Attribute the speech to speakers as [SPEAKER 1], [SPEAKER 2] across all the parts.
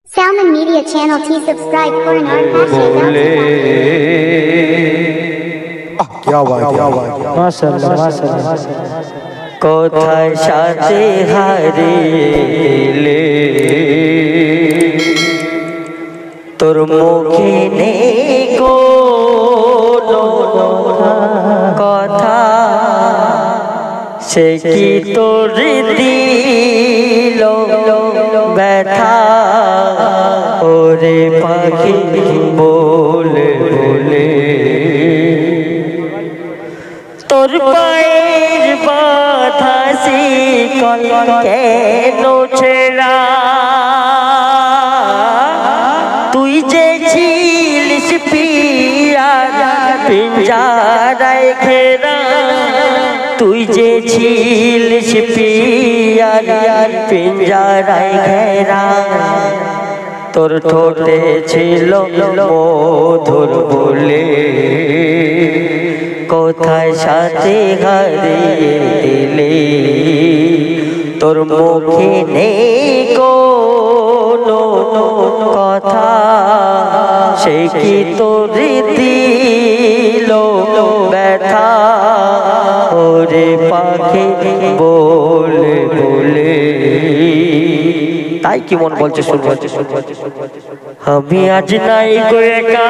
[SPEAKER 1] Salman Media Channel T subscribe Quran और
[SPEAKER 2] क्या बात
[SPEAKER 3] माशाअल्लाह माशाअल्लाह কোথায় সাথে হারিয়ে তোর মুখে নেই কোনো কথা সে কি তোর দিল ব্যথা ওরে পাখি বলে বলে তোর পায়ের বাধা শিকল কেন ছেড়া তুই যে ছিলিস পিয়া পিঞ্জারায় ঘেরা তুই যে ছিলিস পিয়া পিঞ্জারায় ঘেরা তোর ঠোঁটে ছিল মধুর বলে কোথায় সাথে হারিয়ে দিলে তোর মুখে নেই কোনো কথা সে কি তোর দিল ব্যথা ওরে পাখি বলে বলে তাই কি মন বলছে শুনবো আমি আজ নাই গো একা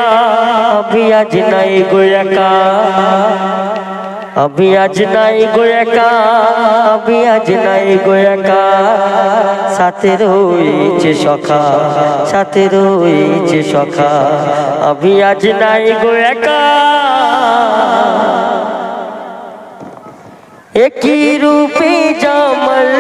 [SPEAKER 3] আমি আজ নাই গো একা আমি আজ নাই গো একা আমি আজ নাই গো একা সাথে রয়েছে সখা সাথে রয়েছে সখা আমি আজ নাই গো একা একই রূপে জামল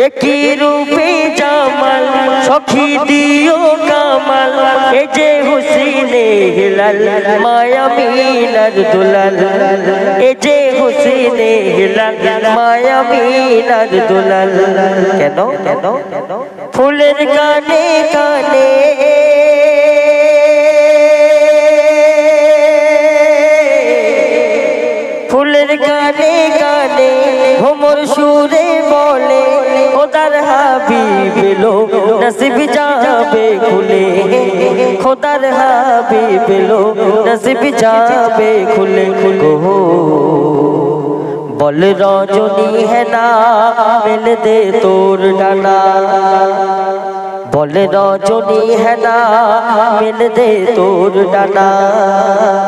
[SPEAKER 3] একই রূপে জামাল সখী দিও কামাল এ যে হুসিনে হিলাল মায়া মিনার দুলাল এ যে হুসিনে হিলাল মায়া মিনার দুলাল কেন কেন ফুলের গানে গানে ফুলের গানে গানে ভ্রমর সুরে বলে খোদার হাবিব লো নসিব যাবে খুলে খোদার হাবিব লো নসিব যাবে খুলে গো বল রজনী है ना मिल दे तोर डाना बोले रजनी है ना मिल दे तोर डाना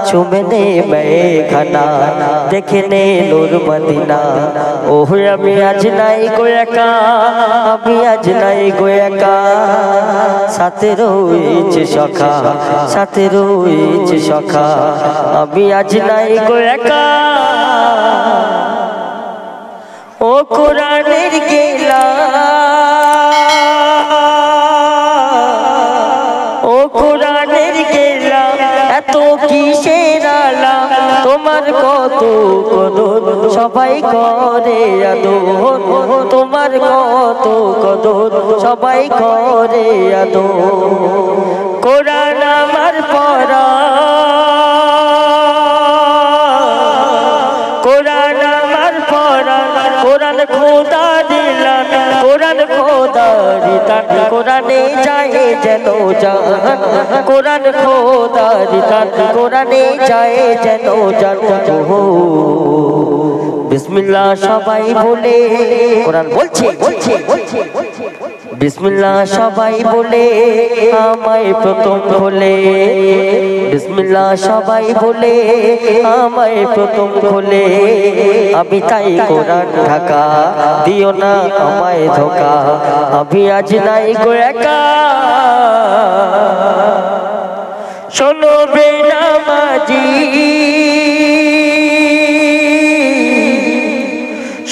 [SPEAKER 3] चुमने मैं खाना देखने नूर मदीना ओह अभी आज नहीं गोयका अभी आज नहीं गोयका साथे रोइच सखा साथे रोइच सखा अभी आज नहीं गोयका ओ कुरानेर गेला ও কোরআনের গেলা এত কিসের আলা তোমার কত কদর সবাই করে আদর তোমার কত কদর সবাই করে আদর কোরআন আমার পড়া কোরআন আমার পড়া কোরআন খোদা দিলাম কোরআন খোদা দিতাম কোরআনে যায় যেন জান কোরআন খোদা দিতাম কোরআনে যায় যেন জান বিসমিল্লাহ সবাই বলে কোরআন বলছে বিসমিল্লাহ সবাই বলে আমায় প্রথম খোলে বিসমিল্লাহ সবাই বলে আমায় প্রথম খোলে আমি তাই কোরআন ঢাকা দিও না আমায় ধোকা আমি আজ নাই গো একা শোনো বেনামাজি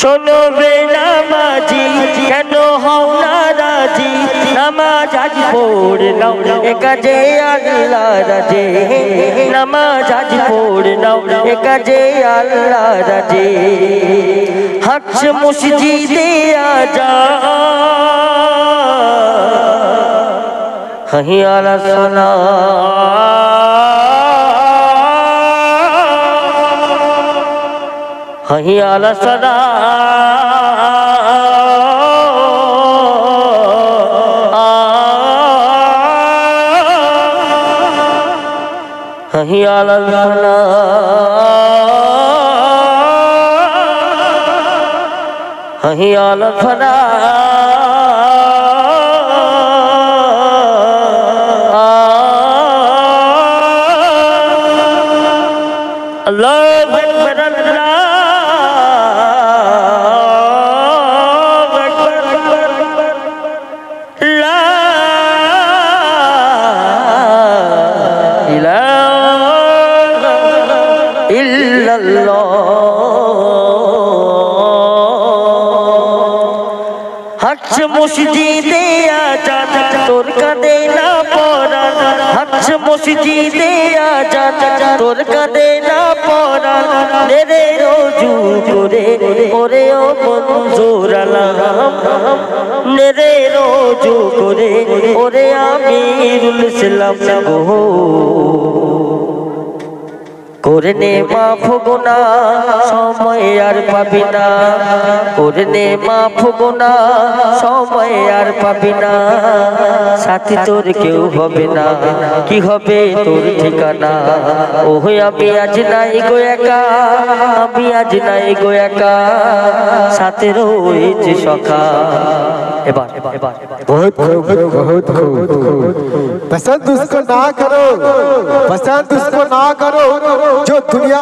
[SPEAKER 3] শোনো বেনামাজি কেন হও না রাজি নামাজ আজ পড়ে নাও এ কাজে আল্লাহ রাজে নামাজ আজ পড়ে নাও এ কাজে আল্লাহ রাজে হাজ মসজিদে আজা হাইয়া আলা সালাত hayya ala salah, hayya ala falah, hayya ala falah. Allahu Akbar, Allahu Akbar, la ilaha illallah. हज मस्जिदे आजाद तोर कदे ना परान, हज मस्जिदे आजाद तोर कदे ना परान, मेरे रोजू करे ओरे ओ मंजूर आलम, मेरे रोजू करे ओरे आमीरुल इस्लाम गो করনে মাফ গুনাহ সময় আর পাবি না, করনে মাফ গুনাহ সময় আর পাবি না, সাথী তোর কেউ হবে না, কি হবে তোর ঠিকানা। ওহ আমি আজ নাই গো একা, আমি আজ নাই গো একা, সাথে রয়েছে সখা। এবার
[SPEAKER 2] बहुत खूब, बहुत खूब। पसंद उसको ना करो, पसंद उसको ना करो जो दुनिया